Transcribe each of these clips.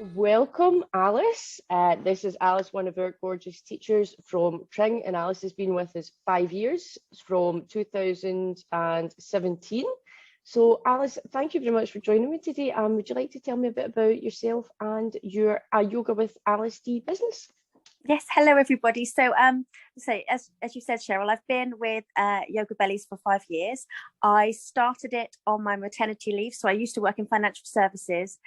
Welcome, Alice. This is Alice, one of our gorgeous teachers from Tring, and Alice has been with us 5 years, from 2017. So, Alice, thank you very much for joining me today. Would you like to tell me a bit about yourself and your Yoga with Alice D business? Yes, hello everybody. So as you said, Cheryl, I've been with YogaBellies for 5 years. I started it on my maternity leave. So I used to work in financial services,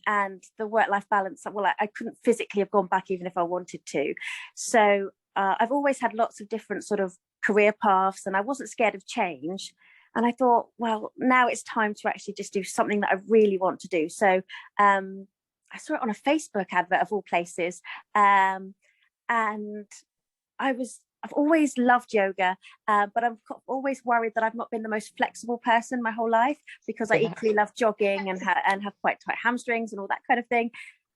and the work-life balance, well, I couldn't physically have gone back even if I wanted to. So I've always had lots of different sort of career paths, and I wasn't scared of change. And I thought, well, now it's time to actually just do something that I really want to do. So I saw it on a Facebook advert of all places. And I've always loved yoga, but I'm always worried that I've not been the most flexible person my whole life, because I equally love jogging and have quite tight hamstrings and all that kind of thing.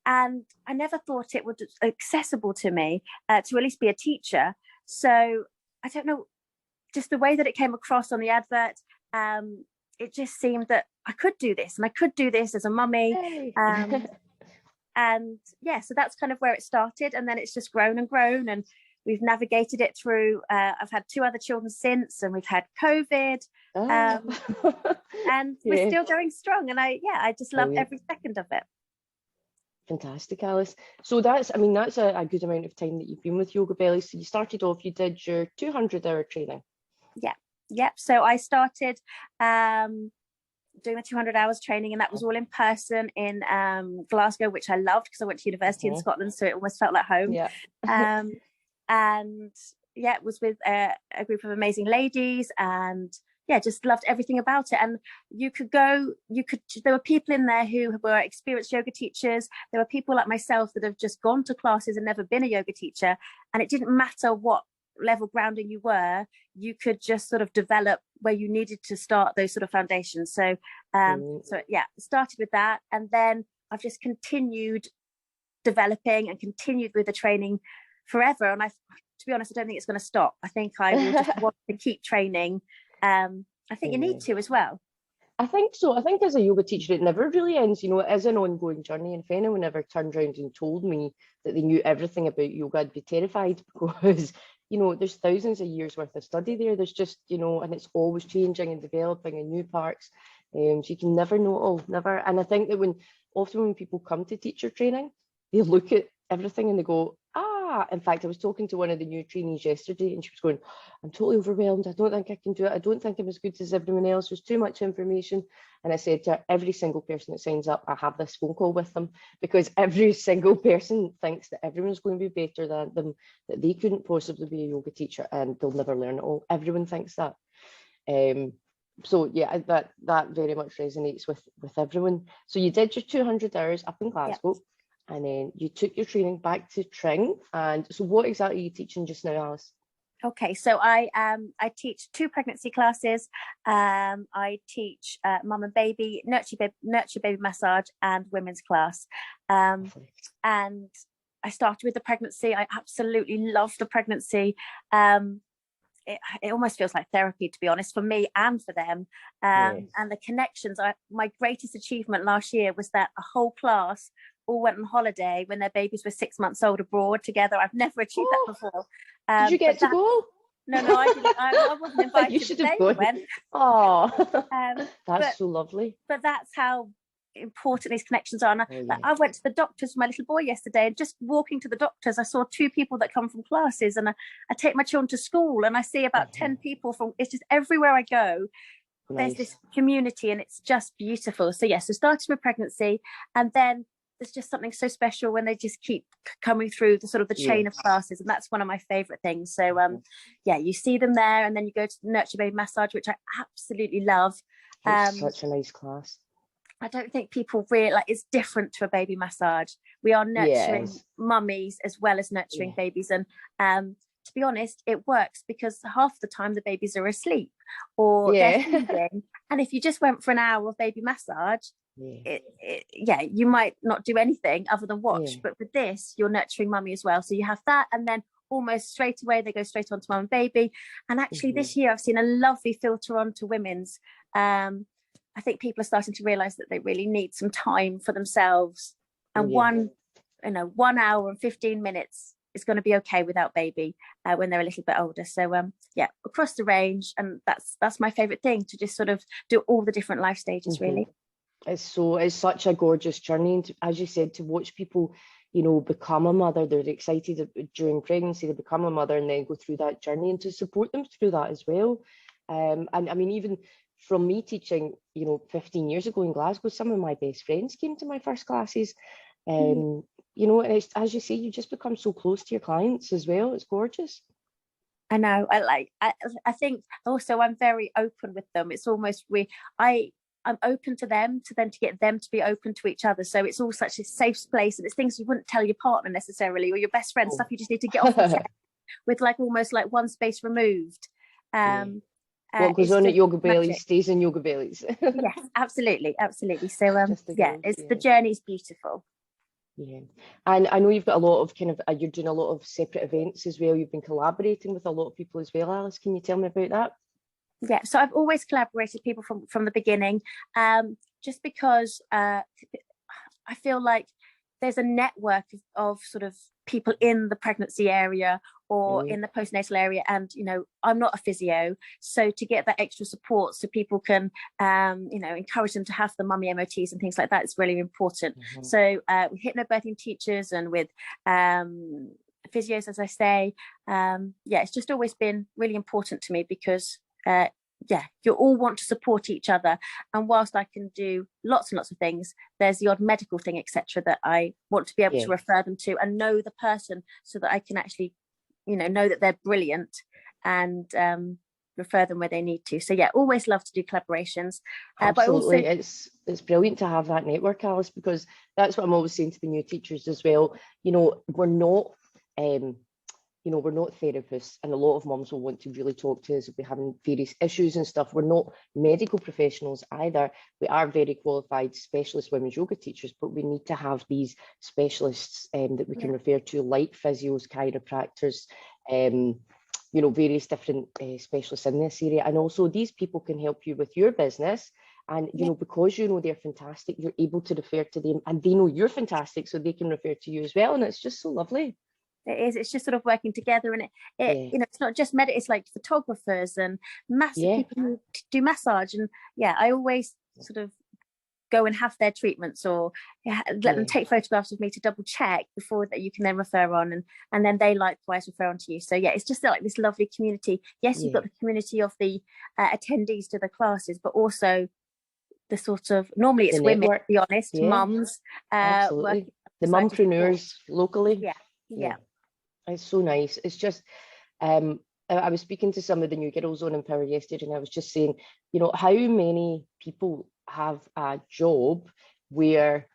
And I never thought it would be accessible to me to at least be a teacher. So I don't know, just the way that it came across on the advert, it just seemed that I could do this, and I could do this as a mummy. Hey. And yeah, so that's kind of where it started, and then it's just grown and grown, and we've navigated it through. I've had 2 other children since, and we've had COVID, and we're still going strong. And I just love every second of it. Fantastic, Alice. So that's a good amount of time that you've been with YogaBellies. So you started off, you did your 200-hour training. Yeah. So I started doing the 200 hours training, and that was all in person in Glasgow, which I loved because I went to university in Scotland, so it almost felt like home. And yeah, it was with a group of amazing ladies, and yeah, just loved everything about it. And there were people in there who were experienced yoga teachers. There were people like myself that have just gone to classes and never been a yoga teacher, and it didn't matter what level grounding you were, you could just sort of develop where you needed to start those sort of foundations. So started with that, and then I've just continued developing and continued with the training forever. And to be honest, I don't think it's going to stop. I think I will just want to keep training. I think you need to as well. I think so. I think as a yoga teacher, it never really ends. You know, it is an ongoing journey. And if anyone ever turned around and told me that they knew everything about yoga, I'd be terrified, because you know, there's thousands of years worth of study there. There's just, you know, and it's always changing and developing and new parts. So you can never know it all, never. And I think that often when people come to teacher training, they look at everything and they go, in fact, I was talking to one of the new trainees yesterday, and she was going, I'm totally overwhelmed. I don't think I can do it. I don't think I'm as good as everyone else. There's too much information. And I said to her, every single person that signs up, I have this phone call with them, because every single person thinks that everyone's going to be better than them, that they couldn't possibly be a yoga teacher and they'll never learn it all. Everyone thinks that. So yeah, that very much resonates with everyone. So you did your 200 hours up in Glasgow. Yep. And then you took your training back to Tring. And so what exactly are you teaching just now, Alice? Okay, so I teach 2 pregnancy classes. I teach mum and baby, nurture baby massage, and women's class. And I started with the pregnancy. I absolutely love the pregnancy. It almost feels like therapy, to be honest, for me and for them. And the connections. My greatest achievement last year was that a whole class all went on holiday when their babies were 6 months old abroad together. I've never achieved that before. Did you get to go? No, I didn't. I wasn't invited. You should have gone. Oh, that's so lovely. But that's how important these connections are. And I went to the doctors for my little boy yesterday, and just walking to the doctors, I saw 2 people that come from classes, and I take my children to school, and I see about 10 people from. It's just everywhere I go. There's this community, and it's just beautiful. So yes, so started with pregnancy, and then there's just something so special when they just keep coming through the sort of the chain of classes, and that's one of my favorite things. So you see them there, and then you go to the nurture baby massage, which I absolutely love. It's such a nice class. I don't think people realize it's different to a baby massage. We are nurturing mummies as well as nurturing babies, and to be honest, it works because half the time the babies are asleep or they're feeding, and if you just went for an hour of baby massage, you might not do anything other than watch. But with this, you're nurturing mummy as well, so you have that, and then almost straight away they go straight on to mum and baby. And actually this year I've seen a lovely filter on to women's. I think people are starting to realize that they really need some time for themselves and one 1 hour and 15 minutes is going to be okay without baby when they're a little bit older. So yeah, across the range, and that's my favorite thing, to just sort of do all the different life stages. Really, it's such a gorgeous journey, and as you said, to watch people, you know, become a mother. They're excited during pregnancy, they become a mother and then go through that journey, and to support them through that as well. And I mean, even from me teaching, you know, 15 years ago in Glasgow, some of my best friends came to my first classes. You know, and it's, as you say, you just become so close to your clients as well. It's gorgeous. I know. I think also I'm very open with them. It's almost I'm open to them to get them to be open to each other. So it's all such a safe place, and it's things you wouldn't tell your partner necessarily, or your best friend, stuff you just need to get off the chest with, like almost like one space removed. What goes on at YogaBellies stays in YogaBellies. Yes, absolutely. So yeah, the journey's beautiful. Yeah, and I know you've got a lot of you're doing a lot of separate events as well. You've been collaborating with a lot of people as well, Alice. Can you tell me about that? Yeah, so I've always collaborated with people from the beginning, just because I feel like there's a network of sort of people in the pregnancy area or in the postnatal area, and you know, I'm not a physio, so to get that extra support so people can you know, encourage them to have the mummy MOTs and things like that is really important. So with hypnobirthing teachers and with physios, as I say, yeah, it's just always been really important to me, because yeah, you all want to support each other, and whilst I can do lots and lots of things, there's the odd medical thing, etc., that I want to be able to refer them to and know the person, so that I can actually, you know that they're brilliant, and refer them where they need to. So yeah, always love to do collaborations. Absolutely. But also, it's brilliant to have that network, Alice, because that's what I'm always saying to the new teachers as well. You know, we're not you know, we're not therapists, and a lot of mums will want to really talk to us if we're having various issues and stuff. We're not medical professionals either. We are very qualified specialist women's yoga teachers, but we need to have these specialists that we can refer to, like physios, chiropractors, you know, various different specialists in this area. And also these people can help you with your business. And, you know, because you know they're fantastic, you're able to refer to them, and they know you're fantastic, so they can refer to you as well. And it's just so lovely. It's just sort of working together, and it you know, it's not just it's like photographers and massive people who do massage, and I always sort of go and have their treatments, or let them take photographs of me to double check before that you can then refer on, and then they likewise refer on to you. So yeah, it's just like this lovely community. Yes, you've got the community of the attendees to the classes, but also the sort of, normally it's women, to be honest, mums, absolutely, the mumpreneurs locally. Yeah. It's so nice. It's just, I was speaking to some of the new girls on Empower yesterday, and I was just saying, you know, how many people have a job where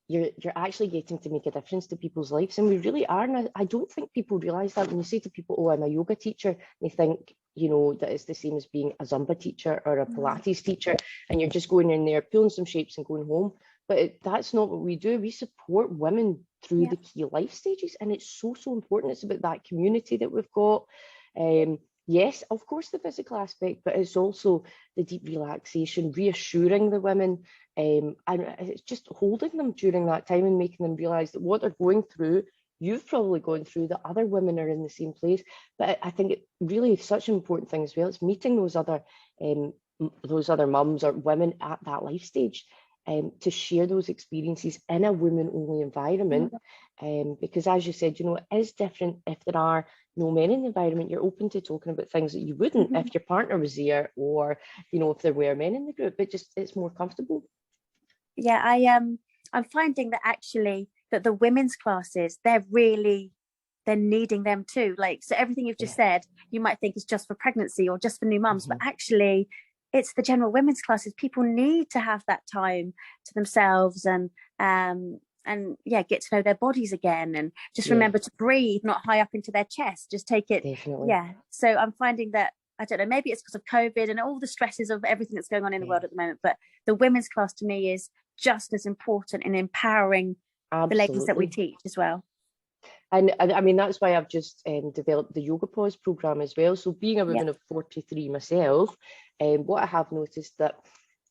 you're actually getting to make a difference to people's lives, and we really are. And I don't think people realise that. When you say to people, oh, I'm a yoga teacher, they think, you know, that it's the same as being a Zumba teacher or a Pilates teacher, and you're just going in there, pulling some shapes and going home. But that's not what we do. We support women through the key life stages, and it's so important. It's about that community that we've got. Yes, of course, the physical aspect, but it's also the deep relaxation, reassuring the women, and it's just holding them during that time and making them realise that what they're going through, you've probably gone through, that other women are in the same place. But I think it really is such an important thing as well. It's meeting those other mums or women at that life stage, to share those experiences in a women-only environment, because as you said, you know, it is different if there are no men in the environment. You're open to talking about things that you wouldn't if your partner was there, or, you know, if there were men in the group. But just, it's more comfortable. Yeah, I'm finding that actually that the women's classes, they're needing them too. Like, so everything you've just said, you might think is just for pregnancy or just for new mums, but actually it's the general women's classes. People need to have that time to themselves, and get to know their bodies again, and just remember to breathe, not high up into their chest, just take it. Definitely. So I'm finding that, I don't know, maybe it's because of COVID and all the stresses of everything that's going on in the world at the moment, but the women's class to me is just as important in empowering the ladies that we teach as well. And I mean, that's why I've just developed the Yoga Pause program as well. So being a woman of 43 myself, what I have noticed that,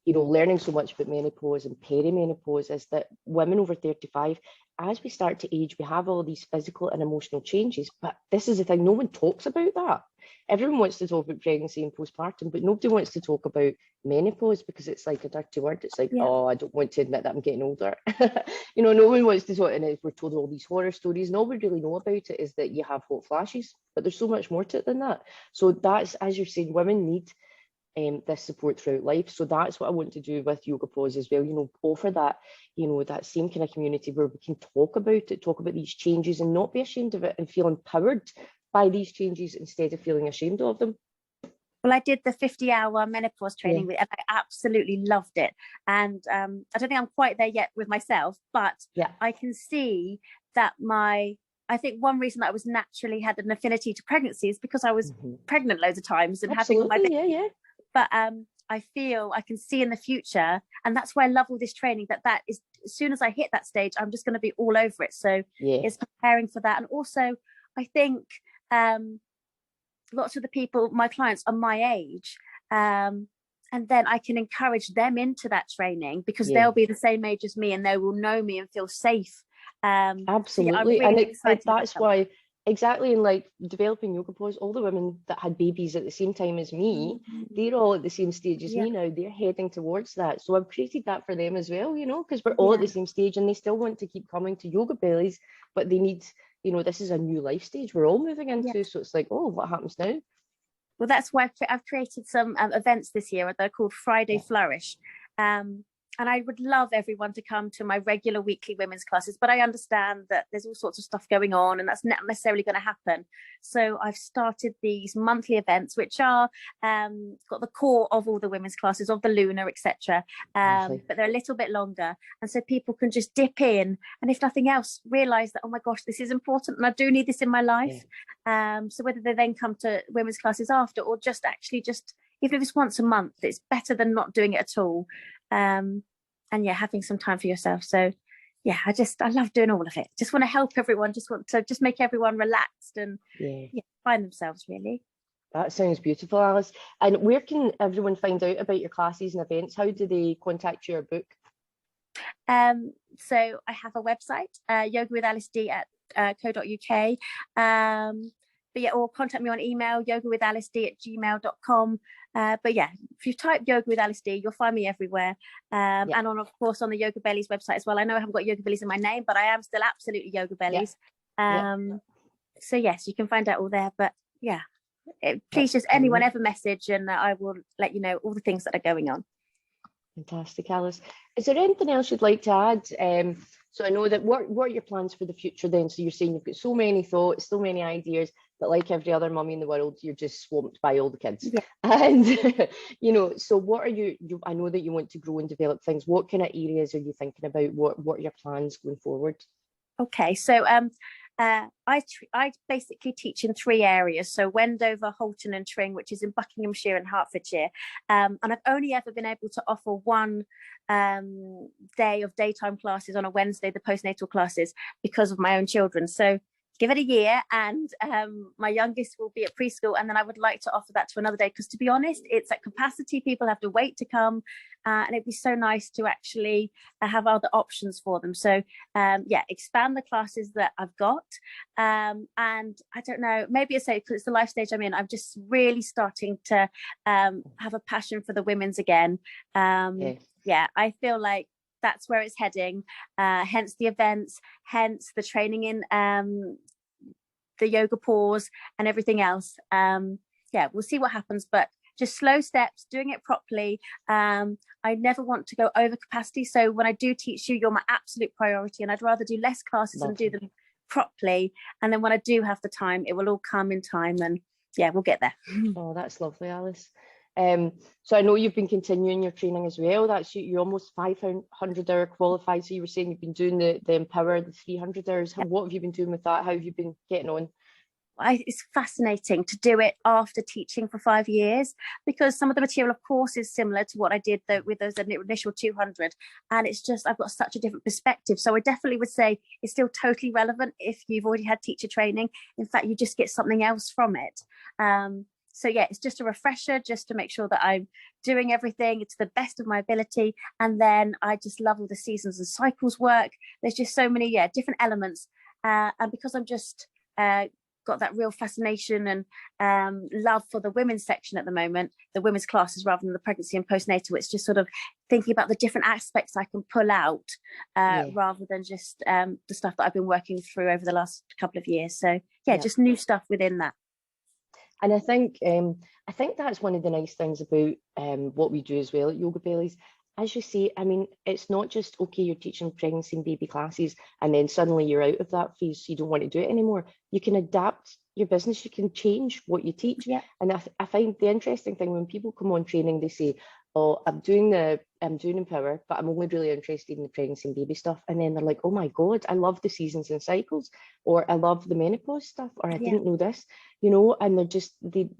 you know, learning so much about menopause and perimenopause is that women over 35, as we start to age, we have all these physical and emotional changes. But this is the thing, no one talks about that. Everyone wants to talk about pregnancy and postpartum, but nobody wants to talk about menopause because it's like a dirty word. It's like, oh, I don't want to admit that I'm getting older. You know, no one wants to talk, and we're told all these horror stories, and all we really know about it is that you have hot flashes, but there's so much more to it than that. So that's, as you're saying, women need this support throughout life. So that's what I want to do with Yoga Pause as well, you know, offer that, you know, that same kind of community where we can talk about it, talk about these changes and not be ashamed of it and feel empowered by these changes instead of feeling ashamed of them. Well, I did the 50-hour menopause training and I absolutely loved it. And I don't think I'm quite there yet with myself, but I can see that I think one reason that I was naturally had an affinity to pregnancy is because I was pregnant loads of times and having all my babies. But I feel I can see in the future, and that's why I love all this training, that is, as soon as I hit that stage, I'm just going to be all over it. So it's preparing for that. And also, I think lots of the people, my clients, are my age. And then I can encourage them into that training because they'll be the same age as me and they will know me and feel safe. Absolutely. So really and that's why, exactly, in like developing Yoga Pause, all the women that had babies at the same time as me, they're all at the same stage as me now. They're heading towards that. So I've created that for them as well, you know, because we're all at the same stage and they still want to keep coming to YogaBellies, but they need, you know, this is a new life stage we're all moving into. So it's like, oh, what happens now? Well, that's why I've created some events this year. They're called Friday Flourish. And I would love everyone to come to my regular weekly women's classes, but I understand that there's all sorts of stuff going on and that's not necessarily going to happen. So I've started these monthly events, which are got the core of all the women's classes, of the Lunar, etc. But they're a little bit longer. And so people can just dip in and if nothing else, realize that, oh my gosh, this is important and I do need this in my life. So whether they then come to women's classes after or just even if it's once a month, it's better than not doing it at all. And having some time for yourself. So I love doing all of it. Just want to help everyone, just want to make everyone relaxed and find themselves, really. That sounds beautiful, Alice. And where can everyone find out about your classes and events? How do they contact you or book? So I have a website, yogawithaliceD@co.uk. Or contact me on email, yogawithaliceD@gmail.com. But if you type Yoga with Alice D, you'll find me everywhere. And of course on the YogaBellies website as well. I know I haven't got YogaBellies in my name, but I am still absolutely YogaBellies. So yes, you can find out all there. But please just anyone ever message and I will let you know all the things that are going on. Fantastic, Alice. Is there anything else you'd like to add? So I know that what are your plans for the future then? So you're saying you've got so many thoughts, so many ideas, but like every other mummy in the world, you're just swamped by all the kids. And, you know, so what are you, I know that you want to grow and develop things. What kind of areas are you thinking about? What are your plans going forward? Okay, so I basically teach in 3 areas. So Wendover, Halton and Tring, which is in Buckinghamshire and Hertfordshire. And I've only ever been able to offer one day of daytime classes on a Wednesday, the postnatal classes, because of my own children. So give it a year and my youngest will be at preschool and then I would like to offer that to another day because to be honest it's at capacity, people have to wait to come and it'd be so nice to actually have other options for them. So expand the classes that I've got and I don't know, maybe it's because it's the life stage I'm in, I'm just really starting to have a passion for the women's again. I feel like that's where it's heading, hence the events, hence the training in the Yoga Pause and everything else. We'll see what happens, but just slow steps, doing it properly. I never want to go over capacity. So when I do teach you, you're my absolute priority and I'd rather do less classes and do them properly. And then when I do have the time, it will all come in time and we'll get there. Oh, that's lovely, Alice. So I know you've been continuing your training as well. That's you're almost 500-hour qualified. So you were saying you've been doing the Empower, the 300 hours. What have you been doing with that? How have you been getting on? It's fascinating to do it after teaching for 5 years because some of the material, of course, is similar to what I did with those initial 200. And it's just, I've got such a different perspective. So I definitely would say it's still totally relevant if you've already had teacher training. In fact, you just get something else from it. So yeah, it's just a refresher, just to make sure that I'm doing everything to the best of my ability. And then I just love all the seasons and cycles work. There's just so many, different elements. And because I'm just got that real fascination and love for the women's section at the moment, the women's classes rather than the pregnancy and postnatal, it's just sort of thinking about the different aspects I can pull out rather than just the stuff that I've been working through over the last couple of years. So just new stuff within that. And I think that's one of the nice things about what we do as well at YogaBellies. As you say, I mean, it's not just, okay, you're teaching pregnancy and baby classes and then suddenly you're out of that phase, so you don't want to do it anymore. You can adapt your business, you can change what you teach. Yeah. And I find the interesting thing when people come on training, they say, oh, I'm doing Empower, but I'm only really interested in the pregnancy and baby stuff. And then they're like, oh my God, I love the seasons and cycles, or I love the menopause stuff, or I didn't know this, you know, and they're just, they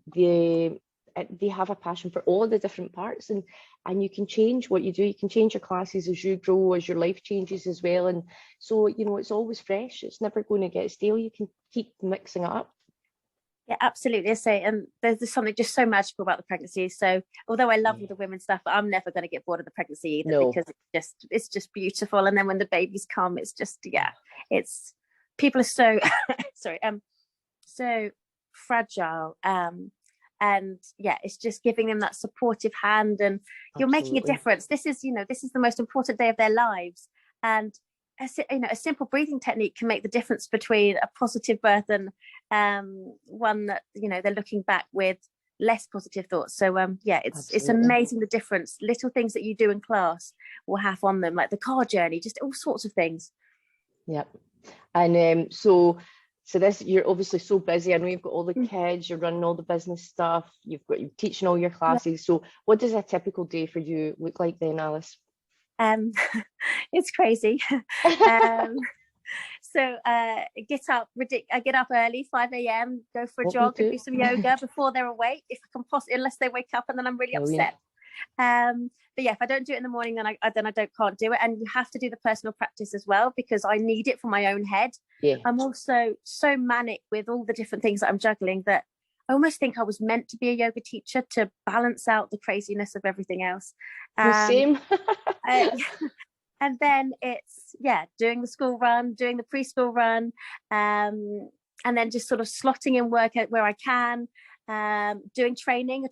have a passion for all the different parts, and you can change what you do. You can change your classes as you grow, as your life changes as well. And so, you know, it's always fresh. It's never going to get stale. You can keep mixing it up. Yeah, absolutely. I say, and there's something just so magical about the pregnancy. So although I love all the women's stuff, I'm never going to get bored of the pregnancy either, because it's just beautiful. And then when the babies come, it's just, it's, people are so, so fragile. And it's just giving them that supportive hand, and you're making a difference. This is the most important day of their lives, and a simple breathing technique can make the difference between a positive birth and one that they're looking back with less positive thoughts. So it's amazing the difference little things that you do in class will have on them, like the car journey, just all sorts of things. And so this, you're obviously so busy. I know you've got all the kids, you're running all the business stuff, you're teaching all your classes. So what does a typical day for you look like then, Alice? It's crazy. So I get up early, 5 a.m, go for a jog and do some yoga before they're awake, if I can unless they wake up, and then I'm really upset. But if I don't do it in the morning, then I can't do it. And you have to do the personal practice as well, because I need it for my own head. I'm also so manic with all the different things that I'm juggling that I almost think I was meant to be a yoga teacher to balance out the craziness of everything else. Same. And then it's doing the school run, doing the preschool run, and then just sort of slotting in work where I can, doing training.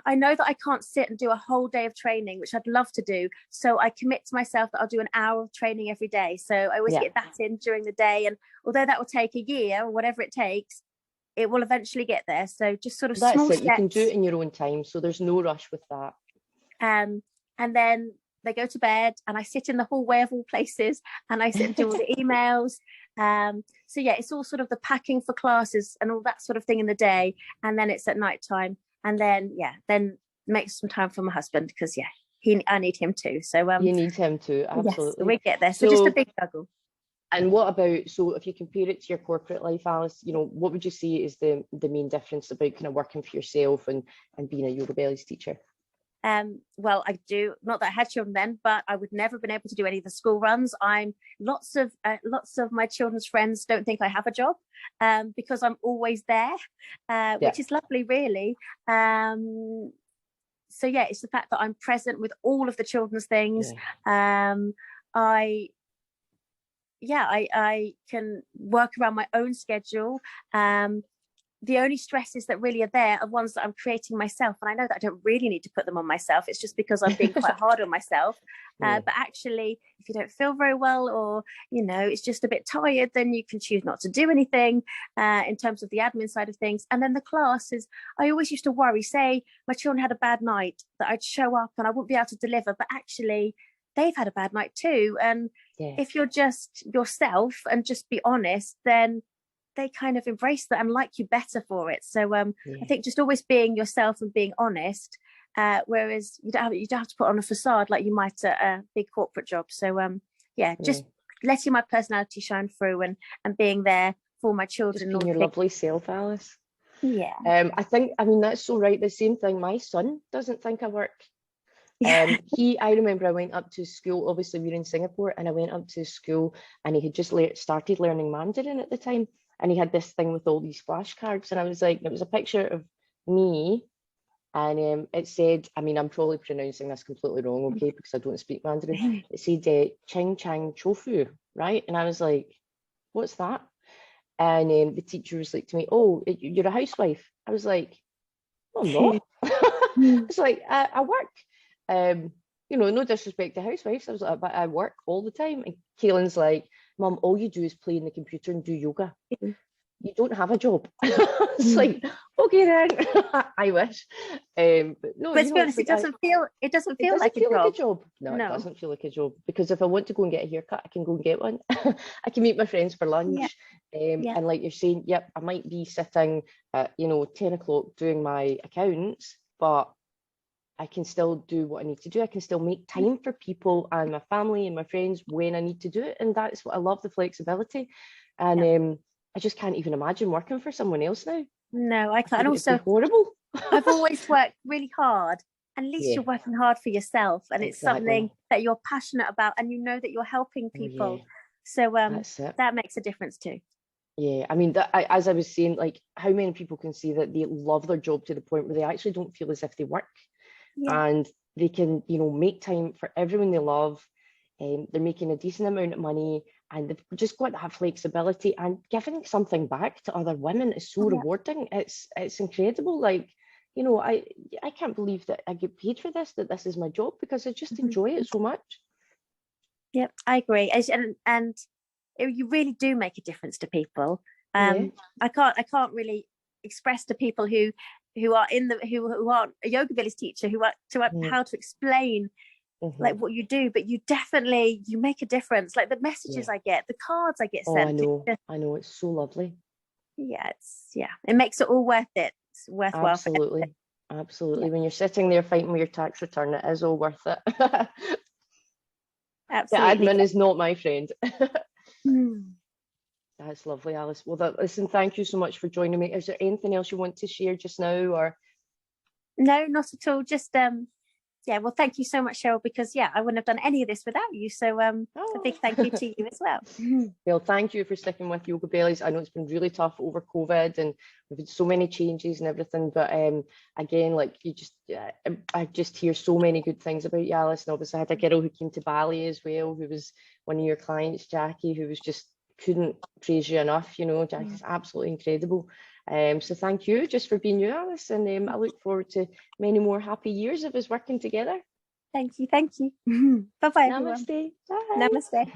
I know that I can't sit and do a whole day of training, which I'd love to do. So I commit to myself that I'll do an hour of training every day. So I always get that in during the day. And although that will take a year or whatever it takes, it will eventually get there. So just sort of small steps. You can do it in your own time. So there's no rush with that. And then they go to bed and I sit in the hallway of all places and I sit and do all the emails. So it's all sort of the packing for classes and all that sort of thing in the day. And then it's at night time. And then make some time for my husband, because I need him too. So you need him too, absolutely. Yes, we get there. So just a big juggle. And what about, so if you compare it to your corporate life, Alice, what would you say is the main difference about kind of working for yourself and being a YogaBellies teacher? Well, I do, not that I had children then, but I would never have been able to do any of the school runs. Lots of my children's friends don't think I have a job, because I'm always there, which is lovely, really. So it's the fact that I'm present with all of the children's things. I can work around my own schedule. The only stresses that really are there are ones that I'm creating myself. And I know that I don't really need to put them on myself. It's just because I'm being quite hard on myself. But actually, if you don't feel very well, or, it's just a bit tired, then you can choose not to do anything in terms of the admin side of things. And then the classes, I always used to worry, say my children had a bad night, that I'd show up and I wouldn't be able to deliver. But actually, they've had a bad night too. And if you're just yourself and just be honest, then they kind of embrace that and like you better for it. So I think just always being yourself and being honest, whereas you don't have to put on a facade like you might at a big corporate job. So just letting my personality shine through and being there for my children. Just being your lovely self, Alice. I mean, that's so right. The same thing, my son doesn't think I work. I remember I went up to school, obviously we were in Singapore, and I went up to school and he had just started learning Mandarin at the time. And he had this thing with all these flashcards, and I was like, it was a picture of me, and it said, I mean, I'm probably pronouncing this completely wrong, okay, because I don't speak Mandarin. It said Ching Chang Chofu, right? And I was like, what's that? And the teacher was like to me, oh, you're a housewife. I was like, no, I'm not. It's like, I work. You know, no disrespect to housewives. I was like, but I work all the time. And Kaylin's like, Mum, all you do is play in the computer and do yoga. You don't have a job. It's like, okay then, I wish. But no, But you to know, be honest, like it doesn't feel like a job. No, No. it doesn't feel like a job, because if I want to go and get a haircut, I can go and get one. I can meet my friends for lunch. And like you're saying, yep, I might be sitting at, you know, 10 o'clock doing my accounts, but I can still do what I need to do. I can still make time for people and my family and my friends when I need to do it. And that's what I love, the flexibility. And I just can't even imagine working for someone else now. No, I can't. And It'd be also, horrible. I've always worked really hard. At least you're working hard for yourself, and it's something that you're passionate about, and you know that you're helping people. So that makes a difference too. Yeah, I mean, as I was saying, like, how many people can say that they love their job to the point where they actually don't feel as if they work, and they can, you know, make time for everyone they love. They're making a decent amount of money, and they've just got that flexibility, and giving something back to other women is so rewarding. It's incredible. Like, you know, I can't believe that I get paid for this, that this is my job, because I just enjoy it so much. Yep, I agree. And you really do make a difference to people. I can't really express to people who are who aren't a YogaBellies teacher, how to explain like what you do, but you make a difference. Like the messages I get, the cards I get sent. I know, it's so lovely. It makes it all worth it. It's worthwhile. Absolutely. When you're sitting there fighting with your tax return, it is all worth it. Absolutely. The admin is not my friend. That's lovely, Alice. Well, listen, thank you so much for joining me. Is there anything else you want to share just now, or? No, not at all. Just well, thank you so much, Cheryl, because I wouldn't have done any of this without you. So a big thank you to you as well. Well, thank you for sticking with YogaBellies. I know it's been really tough over COVID, and we've had so many changes and everything, but again, like I just hear so many good things about you, Alice. And obviously I had a girl who came to Bali as well, who was one of your clients, Jackie, who was just couldn't praise you enough. You know, Jackie's absolutely incredible. So thank you just for being you, Alice, and I look forward to many more happy years of us working together. Thank you. Bye-bye. Namaste. Bye. Namaste.